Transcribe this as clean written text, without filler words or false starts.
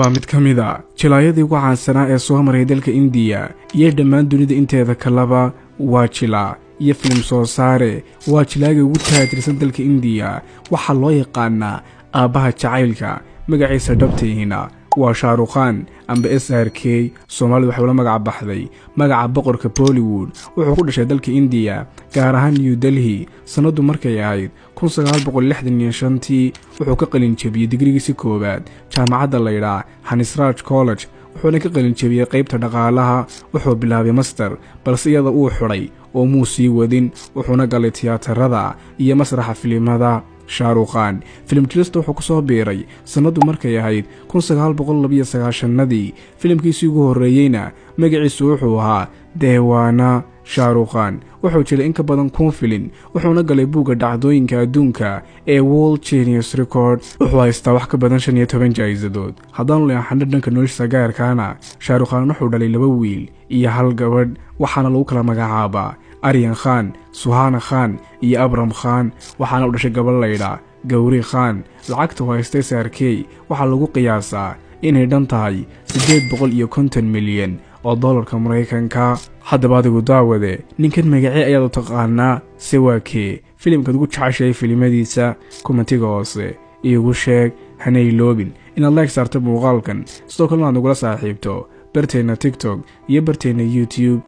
waa mid ka mid ah jilaayadii ugu caansanaa ee soo maray dalka India iyo dhammaan dunida inteeda kalaba waa jilaa iyo film soo saare waa jilaaga ugu taajirsan dalka India waxa loo yaqaanaa aabaha jacaylka magaciisa dhabtiina waa Shah Rukh Khan amba SRK Soomaalidu waxa uu magac baxday magaca boqorka Bollywood wuxuu ku dhashay dalka India gaar ahaan New Delhi sanadu markay ahayd 1965 wuxuu ka qalin jabiyay digrigiisa koowaad jaamacadda la yiraahdo Hansraj College wuxuuna ka qalin jabiyay qaybta dhaqaalaha wuxuu bilaabay master balse iyada uu xuray oo muusii wadin wuxuuna galay tiyaatarada iyo masraxa filimada Shah Rukh Khan film jilista wuxuu ku soo biiray sanadu markay ahayd 1992 filimkiisii ugu horeeyayna magaciisu wuxuu ahaa Deewana Shah Rukh Khan wuxuu jiray in ka badan 1,000 filim wuxuuna galay buuga dhacdooyinka adduunka ee World Guinness Record wuxuu haystaa wax ka badan 15 jaayisadood haddaan leeyahay dhanka noloshiisa gaarkaana Shah Rukh Khan wuxuu dhalay 2 wiil iyo hal gabadh waxaana lagu kala magacaabaa Aryan Khan, Suhana Khan iyo Abram Khan waxaana u dhashay gabadh la yiraahdo Gauri Khan lacagta haystay SRK waxa lagu qiyaasaa inay dhan tahay 850 milyan oo dollarka Mareykanka haddaba adigu daawade ninkan magacii ayaad u taqaanaa Sewake filimka ugu jeceshay filimadiisa commentiga hoose igu sheeg hanay loobin inaad like saarto muuqaalkan sidoo kale aad nagula saaxiibto barteena TikTok iyo barteena YouTube